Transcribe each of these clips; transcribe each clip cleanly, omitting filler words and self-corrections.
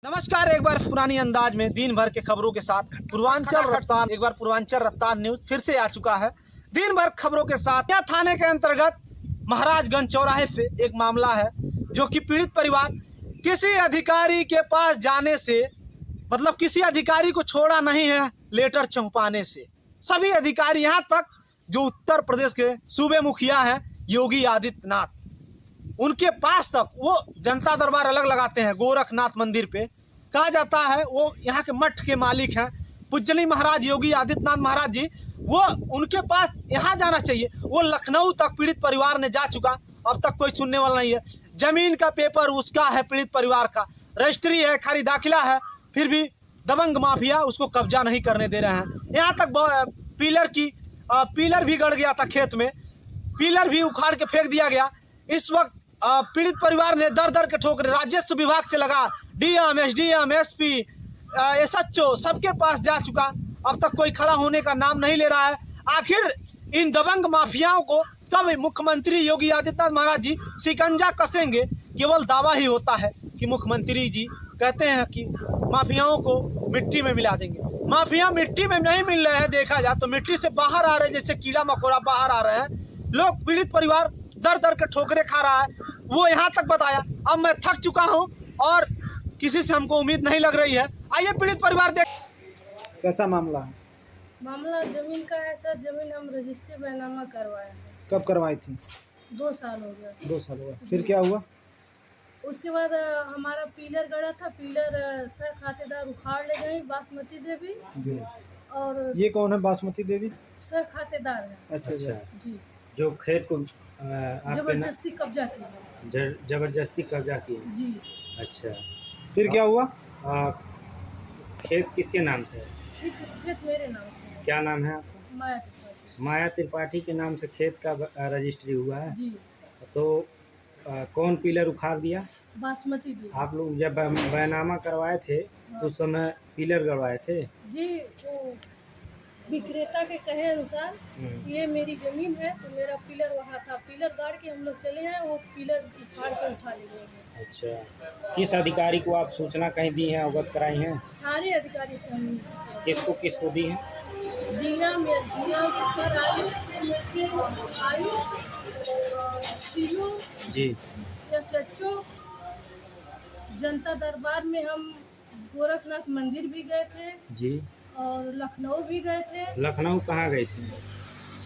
नमस्कार। एक बार पुरानी अंदाज में दिन भर के खबरों के साथ पूर्वांचल रफ्तार न्यूज फिर से आ चुका है। दिन भर खबरों के साथ यह थाने के अंतर्गत महाराजगंज चौराहे पे एक मामला है, जो कि पीड़ित परिवार किसी अधिकारी के पास जाने से किसी अधिकारी को छोड़ा नहीं है लेटर चौंपाने से। सभी अधिकारी, यहाँ तक जो उत्तर प्रदेश के सूबे मुखिया हैं योगी आदित्यनाथ, उनके पास तक वो जनता दरबार अलग लगाते हैं गोरखनाथ मंदिर पे। कहा जाता है वो यहाँ के मठ के मालिक हैं पूजनीय महाराज योगी आदित्यनाथ महाराज जी। वो उनके पास यहाँ जाना चाहिए। वो लखनऊ तक पीड़ित परिवार ने जा चुका, अब तक कोई सुनने वाला नहीं है। जमीन का पेपर उसका है, पीड़ित परिवार का रजिस्ट्री है, खाली दाखिला है, फिर भी दबंग माफिया उसको कब्जा नहीं करने दे रहे हैं। यहाँ तक पिलर भी गड़ गया था खेत में, पिलर भी उखाड़ के फेंक दिया गया। इस वक्त पीड़ित परिवार ने दर दर के ठोकरे राजस्व विभाग से लगा, डीएम, एसडीएम, एसपी, एसएचओ सबके पास जा चुका, अब तक कोई खड़ा होने का नाम नहीं ले रहा है। आखिर इन दबंग माफियाओं को कब मुख्यमंत्री योगी आदित्यनाथ महाराज जी शिकंजा कसेंगे? केवल दावा ही होता है कि मुख्यमंत्री जी कहते हैं कि माफियाओं को मिट्टी में मिला देंगे। माफिया मिट्टी में नहीं मिल रहे हैं, देखा जाए तो मिट्टी से बाहर आ रहे हैं, जैसे कीड़ा मकोड़ा बाहर आ रहे हैं। लोग, पीड़ित परिवार दर दर के ठोकरे खा रहा है। वो यहाँ तक बताया, अब मैं थक चुका हूँ और किसी से हमको उम्मीद नहीं लग रही है। आइए पीड़ित परिवार देख। कैसा मामला है? मामला जमीन का है सर। जमीन हम रजिस्ट्री बैनामा करवाए हैं। कब करवाई थी? 2 साल हो गया। 2 साल हुआ। फिर क्या हुआ? उसके बाद हमारा पिलर गड़ा था। पिलर सर खातेदार उखाड़ ले गए बासमती देवी जी। और ये कौन है बासमती देवी? सर खातेदार है। अच्छा जी। जो खेत को जबरदस्ती कब्जा किया। जबरदस्ती कब्जा किए। जी। अच्छा, फिर क्या हुआ? खेत किसके नाम से है? खेत मेरे नाम से है। क्या नाम है आपका? माया त्रिपाठी। माया त्रिपाठी के नाम से खेत का रजिस्ट्री हुआ है। जी। तो कौन पिलर उखाड़ दिया? बासमती देवी। आप लोग जब बैनामा करवाए थे तो उस समय पिलर गड़वाए थे? जी, वो विक्रेता के कहे अनुसार ये मेरी जमीन है तो मेरा पिलर वहाँ था। पिलर गाड़ के हम लोग चले आए, वो पिलर उखाड़ के उठा ले गए। अच्छा, किस अधिकारी को आप सूचना कहीं दी है, अवगत कराई हैं? सारे अधिकारी से हम किसको दी है? डीएम, एसडीएम, ऊपर आयु, सीओ जी। एसएचओ। जनता दरबार में हम गोरखनाथ मंदिर भी गए थे जी। और लखनऊ भी गए थे। लखनऊ कहाँ गई थी?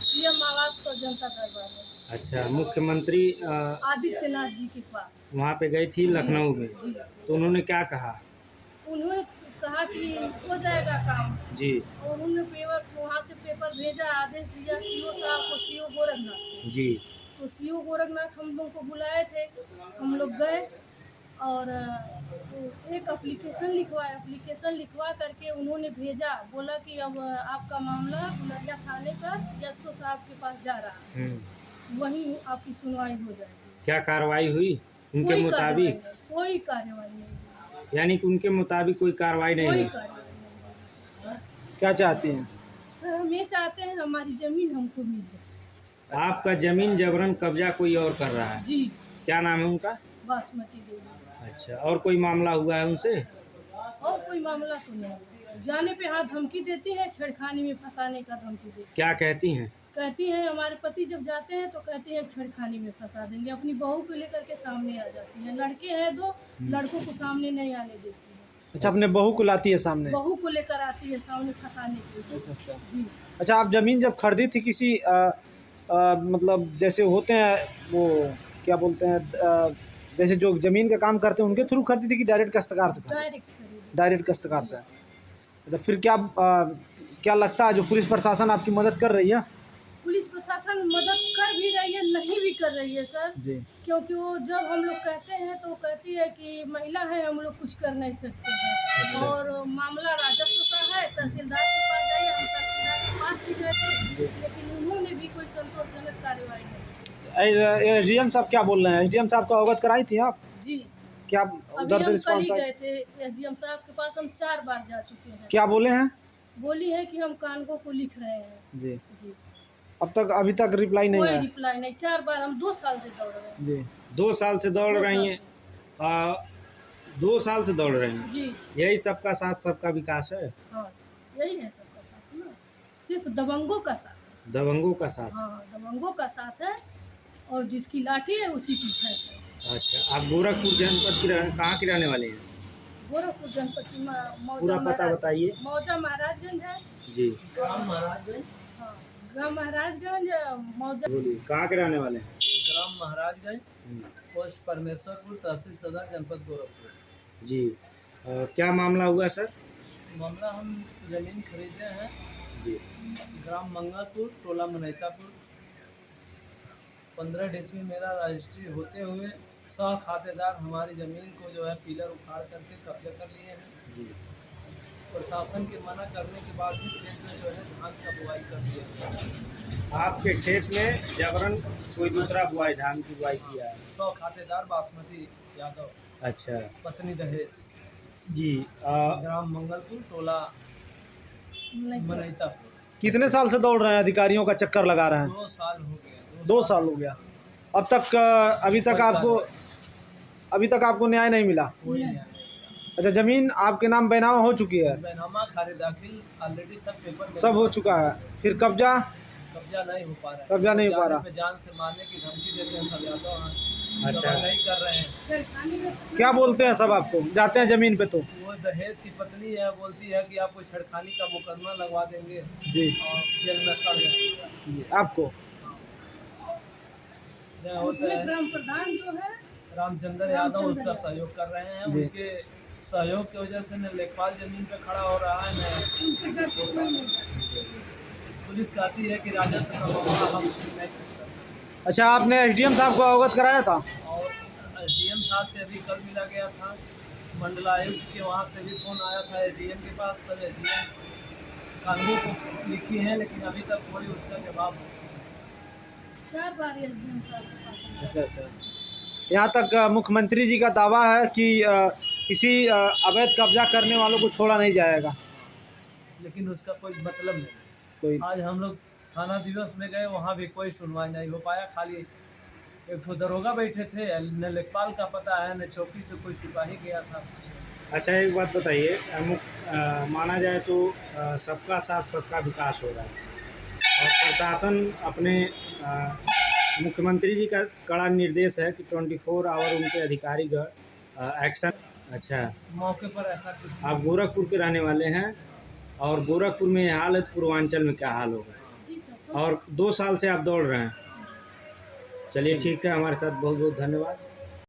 सीएम आवास पर जनता दरबार में। अच्छा, मुख्यमंत्री आदित्यनाथ जी के पास वहाँ पे गई थी लखनऊ में। जी। तो उन्होंने क्या कहा? उन्होंने कहा कि हो जाएगा काम जी। और उन्होंने वहाँ से पेपर भेजा, आदेश दिया सीओ साहब को, सीओ गोरखनाथ जी। तो सीओ गोरखनाथ हम लोग को बुलाए थे। हम लोग गए और एक एप्लीकेशन लिखवा करके उन्होंने भेजा। बोला कि अब आपका मामला गुलरिया थाने पर एसओ साहब के पास जा रहा है, वहीं आपकी सुनवाई हो जाएगी। क्या कार्रवाई हुई उनके मुताबिक? कोई कार्रवाई नहीं हुई। यानी कि उनके मुताबिक कोई कार्रवाई नहीं कोई हुई। कार्रवाई नहीं हुई। क्या चाहती हैं? सर हम ये चाहते हैं हमारी जमीन हमको मिल जाए। आपका जमीन जबरन कब्जा कोई और कर रहा है? जी। क्या नाम है उनका? बासमती देवी। अच्छा, और कोई मामला हुआ है उनसे? और कोई मामला तो नहीं। जाने पे हाथ धमकी देती है, छेड़खानी में फंसाने का धमकी देती है। क्या कहती हैं? कहती हैं हमारे पति जब जाते हैं तो कहती हैं छेड़खानी में फंसा देंगे। अपनी बहू को लेकर के सामने आ जाती हैं। लड़के हैं 2, लड़कों को सामने नहीं आने देती है। अच्छा, अपने बहू को लाती है सामने? बहू को लेकर आती है सामने फंसाने के लिए। अच्छा। जी। अच्छा, आप जमीन जब खरीदी थी किसी जैसे होते हैं वो क्या बोलते हैं, जैसे जो जमीन का काम करते हैं उनके थ्रू खरीदी थी कि डायरेक्ट काश्तकार से? डायरेक्ट काश्तकार से। अच्छा, फिर क्या लगता है जो पुलिस प्रशासन आपकी मदद कर रही है? पुलिस प्रशासन मदद कर भी रही है, नहीं भी कर रही है सर जी। क्योंकि वो जब हम लोग कहते हैं तो कहती है कि महिला है, हम लोग कुछ कर नहीं सकते हैं। और मामला राजस्व का है, तहसीलदार के पास गए, हम तहसीलदार के पास भी गए थे, लेकिन उन्होंने भी कोई संतोषजनक कार्रवाई नहीं की। एसडीएम साहब क्या बोल रहे हैं? एसडीएम साहब को अवगत कराई थी आप? जी। क्या अभी उधर से हम कल रिस्पॉन्स ही आया? गए थे एसडीएम साहब के पास। हम 4 बार जा चुके हैं। क्या बोले हैं? बोली है कि हम कानगो को लिख रहे हैं। जी। जी। अभी तक रिप्लाई नहीं कोई आया? रिप्लाई नहीं। 4 बार हम 2 साल से दौड़ रहे हैं। जी। 2 साल से दौड़ रही हैं। 2 साल से दौड़ रहे हैं। जी यही सबका साथ सबका विकास है, हाँ, यही है सबका साथ ना, सिर्फ दबंगों का साथ है। दबंगों का साथ। हाँ, दबंगों का साथ है और जिसकी लाठी है उसी की भैंस है। अच्छा, आप गोरखपुर जनपद की कहाँ के रहने वाले हैं? गोरखपुर जनपद की पूरा पता बताइए। मौजा महाराजगंज है। जी ग्राम महाराजगंज, हाँ, ग्राम महाराजगंज मौजा। बोलिए, कहाँ के रहने वाले हैं? ग्राम महाराजगंज, पोस्ट परमेश्वरपुर, तहसील सदर, जनपद गोरखपुर। जी क्या मामला हुआ सर? मामला हम जमीन खरीदे हैं जी ग्राम मंगलपुर, टोला मनैतापुर। 15 डिसमी मेरा रजिस्ट्री होते हुए 100 खातेदार हमारी ज़मीन को जो है पिलर उखाड़ करके कब्जा कर लिए हैं। जी प्रशासन के मना करने के बाद भी खेत में जो है धान का बुआई कर दिया। आपके खेत में जबरन कोई दूसरा बुआई, धान की बुआई किया है? 100 खातेदार बासमती यादव, अच्छा पत्नी दहेज, जी ग्राम मंगलपुर, टोला मनैतापुर। कितने साल से दौड़ रहे हैं, अधिकारियों का चक्कर लगा रहे हैं? 2 साल हो गए। 2 साल हो गया। अब तक अभी तक आपको न्याय नहीं मिला? कोई नहीं आया। अच्छा, जमीन आपके नाम बैनामा हो चुकी है? बैनामा खारिज दाखिल ऑलरेडी सब पेपर में सब हो चुका है, फिर कब्जा नहीं हो पा रहा है। कब्जा नहीं हो पा रहा। पे जान से मारने की धमकी देते हैं सब यादव हैं। अच्छा। नहीं कर रहे हैं। क्या बोलते हैं सब आपको जाते हैं जमीन पे? तो वो दहेज की पत्नी है, बोलती है कि आपको छेड़खानी का मुकदमा लगवा देंगे जी और जेल में सड़ जाएगा। आपको क्या होता उसमें है, ग्राम प्रधान जो है रामचंद्र यादव उसका सहयोग कर रहे हैं। जी। उनके सहयोग की वजह से न लेखपाल जमीन पे खड़ा हो रहा है, न उनके डर से कोई नहीं जाता। पुलिस कहती है कि राजस्व का मामला हम नहीं कुछ कर सकते। अच्छा, आपने एसडीएम साहब को अवगत कराया था? और एसडीएम साहब से अभी कल मिला गया था, मंडलायुक्त के वहाँ से भी फ़ोन आया था एसडीएम के पास। तब एसडीएम कानून को लिखी है, लेकिन अभी तक कोई उसका जवाब नहीं। 4 बार एसडीएम साहब के पास। अच्छा अच्छा, यहाँ तक मुख्यमंत्री जी का दावा है कि किसी अवैध कब्जा करने वालों को छोड़ा नहीं जाएगा। लेकिन उसका कोई मतलब नहीं। कोई आज हम लोग थाना दिवस में गए, वहाँ भी कोई सुनवाई नहीं हो पाया। खाली एक ठो दरोगा बैठे थे, न लेखपाल का पता है, न चौकी से कोई सिपाही गया था। अच्छा, एक बात बताइए, माना जाए तो सबका साथ सबका विकास हो रहा है और प्रशासन अपने मुख्यमंत्री जी का कड़ा निर्देश है कि 24 आवर उनके अधिकारी का एक्शन। अच्छा, मौके पर ऐसा कुछ आप गोरखपुर के रहने वाले हैं और गोरखपुर में ये हाल है तो पूर्वांचल में क्या हाल होगा? जी सर। और 2 साल से आप दौड़ रहे हैं। चलिए ठीक है, हमारे साथ बहुत बहुत धन्यवाद।